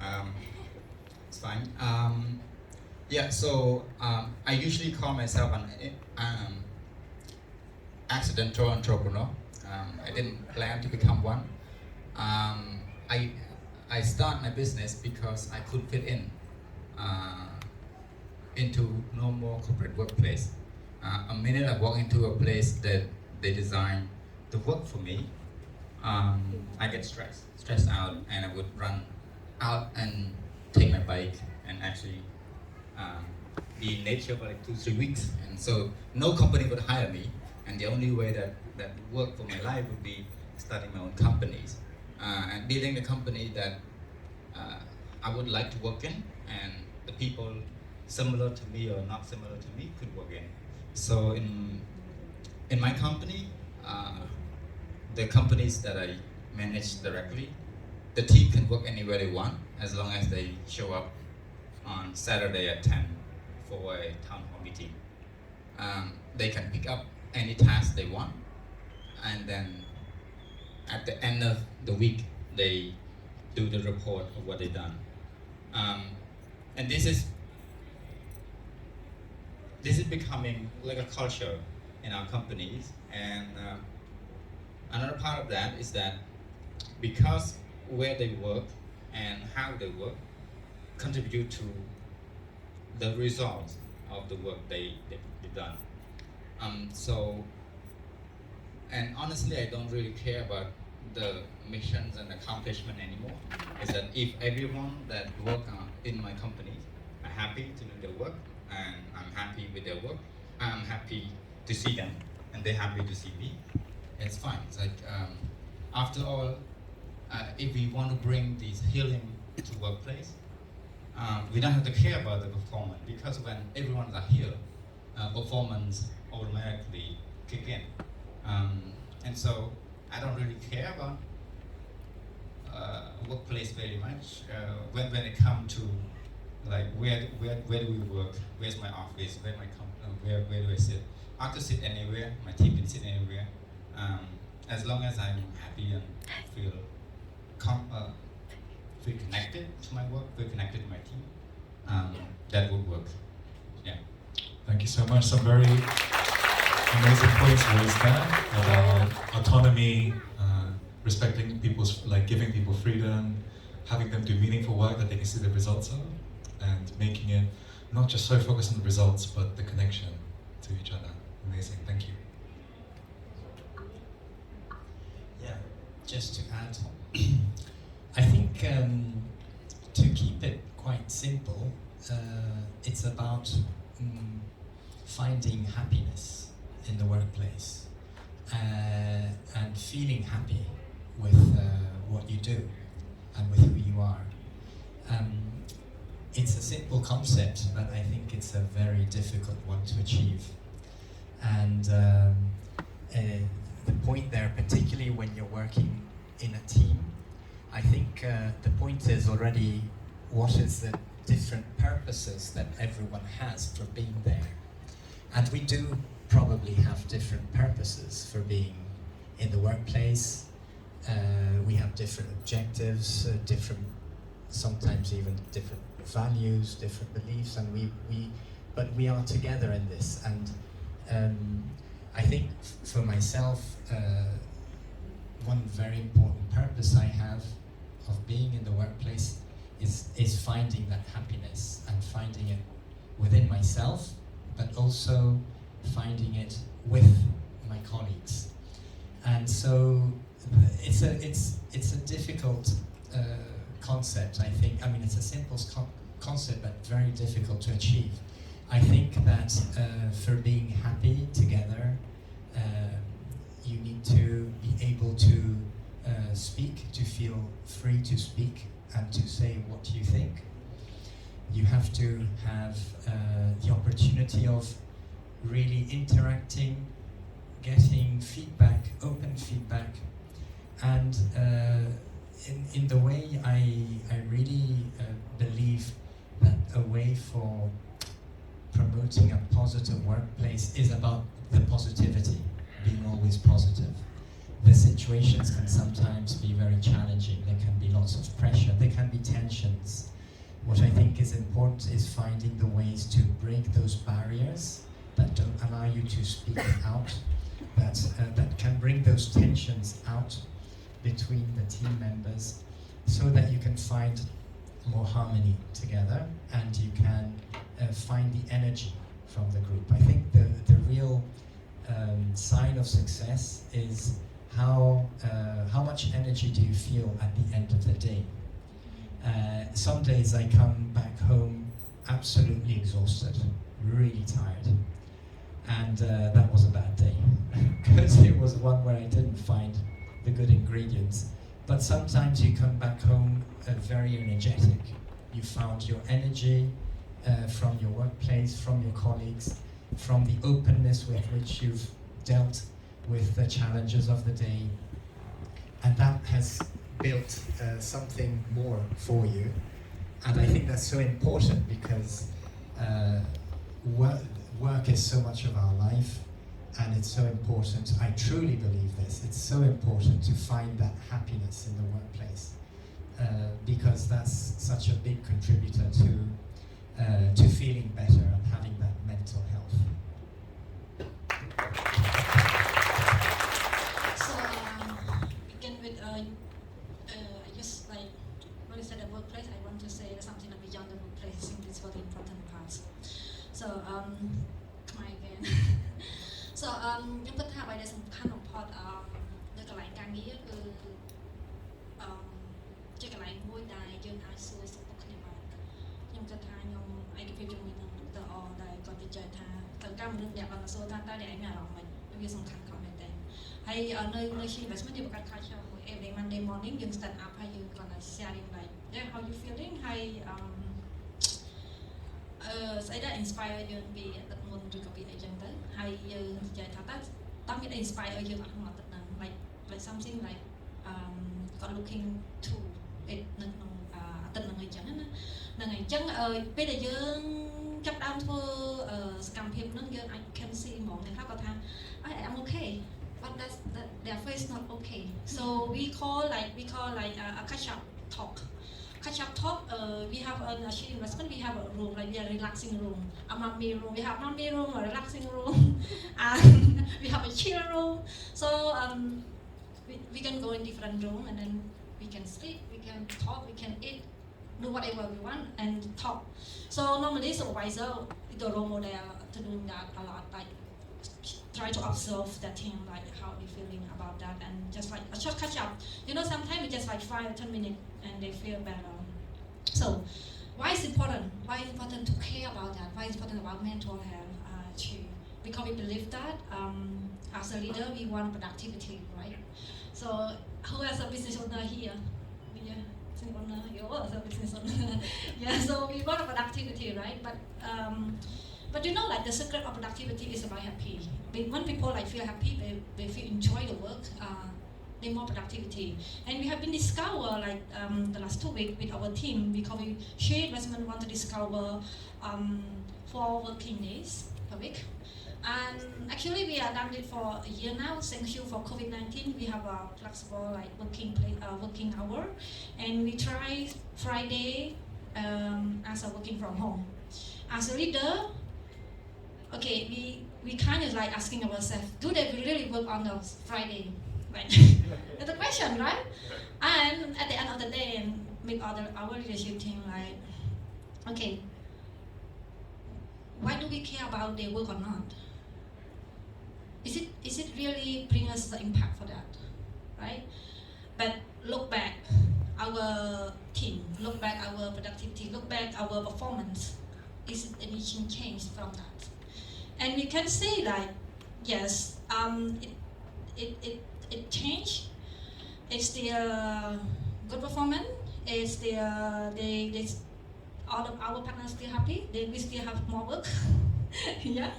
Um, it's fine. Yeah, so I usually call myself an accidental entrepreneur. I didn't plan to become one. Um, I I start my business because I could fit in uh, into normal corporate workplace. A minute I walk into a place that they design the work for me, I get stressed out, and I would run out and take my bike and actually um, be in nature for like 2 3 weeks. And so no company would hire me, and the only way that worked for my life would be starting my own companies and building the company that uh, I would like to work in, and the people similar to me or not similar to me could work in. So in my company, the companies that I manage directly, the team can work anywhere they want as long as they show up on Saturday at 10 for a town hall meeting. They can pick up any task they want, and then at the end of the week, they do the report of what they've done. Um, and this is becoming like a culture in our companies. And another part of that is that because where they work and how they work contribute to the results of the work they've done. So, and honestly, I don't really care about the missions and accomplishment anymore. Is that if everyone that work in my company are happy to do their work, and I'm happy with their work, I'm happy to see them, and they're happy to see me, it's fine. It's like, after all, if we want to bring this healing to workplace, we don't have to care about the performance, because when everyone's are here, performance automatically kick in. And so I don't really care about workplace very much. When it comes to like where do we work, where's my office, where do I sit? I could sit anywhere, my team can sit anywhere. As long as I'm happy and feel feel connected to my work, feel connected to my team, that would work. Yeah. Thank you so much. Some very amazing points raised there about autonomy, respecting people's, like giving people freedom, having them do meaningful work that they can see the results of, and making it not just so focused on the results, but the connection to each other. Amazing. Thank you. Yeah, just to add, I think to keep it quite simple, it's about finding happiness in the workplace and feeling happy with what you do and with who you are. It's a simple concept, but I think it's a very difficult one to achieve. And the point there, particularly when you're working in a team, I think the point is already what is the different purposes that everyone has for being there. And we do probably have different purposes for being in the workplace. We have different objectives, different, sometimes even different values, different beliefs, and but we are together in this. And I think for myself, one very important purpose I have of being in the workplace is finding that happiness and finding it within myself, but also finding it with my colleagues. And so it's a difficult concept, I think. I mean, it's a simple concept, but very difficult to achieve. I think that for being happy together, you need to be able to speak, to feel free to speak and to say what you think. You have to have the opportunity of really interacting, getting feedback, open feedback, and in the way I really believe that a way for promoting a positive workplace is about the positivity, being always positive. The situations can sometimes be very challenging. There can be lots of pressure. There can be tensions. is important is finding the ways to break those barriers that don't allow you to speak out, that can bring those tensions out between the team members, so that you can find more harmony together and you can find the energy from the group. I think the real sign of success is how much energy do you feel at the end of the day. Some days I come back home absolutely exhausted, really tired, and that was a bad day because it was one where I didn't find the good ingredients. But sometimes you come back home very energetic. You found your energy from your workplace, from your colleagues, from the openness with which you've dealt with the challenges of the day, and that has built something more for you. And I think that's so important because work is so much of our life, and it's so important, I truly believe this, it's so important to find that happiness in the workplace, because that's such a big contributor to feeling better and having that mental health. So begin with just like when you said the workplace, I want to say something beyond the workplace. I think it's very important part. So come again. So ខ្ញុំគិតថាអ្វីដែលសំខាន់បំផុតនៅកន្លែងការងារគឺជាកន្លែងមួយដែលយើងអាចសួរសុខទុក្ខគ្នាបានខ្ញុំគិតថាខ្ញុំឯកភាពជាមួយនឹងដរដែលគាត់និយាយថាតើការមនុស្សអ្នកបានសួរថាតើអ្នកឯងមានអារម្មណ៍មិនវាសំខាន់ខ្លាំងមែនទេហើយនៅ investment យើងបង្កើត culture មួយ every Monday morning យើង stand up ហើយយើងគាត់ sharing like yeah how you feeling ហើយស្អីដែល inspire យើងពីទឹកមុនឬក៏ពីអីចឹងទៅហើយយើងនិយាយថាតើមាន inspire យើងអត់ក្នុងអាទិត្យហ្នឹង like something like got looking to it នៅក្នុងអាទិត្យហ្នឹងអីចឹងណាហ្នឹងហើយអញ្ចឹងពេលដែលយើងចាប់ដើមធ្វើសកម្មភាពហ្នឹងយើងអាច can see ហ្មងអ្នកខ្លះគាត់ថា I'm okay but their face not okay so we call like a catch up talk. We have an achieving investment. We have a room, like we are relaxing room, a mommy room. We have mommy room, a relaxing room, and we have a chill room. So we can go in different room and then we can sleep, we can talk, we can eat, do whatever we want and talk. So normally supervisor, the role model to doing that a lot, like try to observe that team, like how they feeling about that, and just like a short catch up. You know, sometimes it's just like 5 or 10 minutes and they feel better. So why is it important? Why is it important to care about that? Why is it important about mental health? Because we believe that as a leader we want productivity, right? So who has a business owner here? Yeah, business owner. You also a business owner. Yeah, so we want a productivity, right? But you know, like the secret of productivity is about happy. When people like feel happy, they feel enjoy the work. They more productivity, and we have been discover like the last 2 weeks with our team because we share investment want to discover 4 working days per week, and actually we are done it for a year now. Thank you for COVID-19. We have a flexible like working hour, and we try Friday as a working from home. As a leader, okay, we kind of like asking ourselves, do they really work on those Friday? Right? That's the question, right? And at the end of the day, make our leadership team like, okay, why do we care about their work or not? Is it really bring us the impact for that, right? But look back, our team, look back our productivity, look back our performance. Is it anything changed from that? And we can say like, yes, it changed. It's still good performance. It's still all of our partners still happy. We still have more work. Yeah.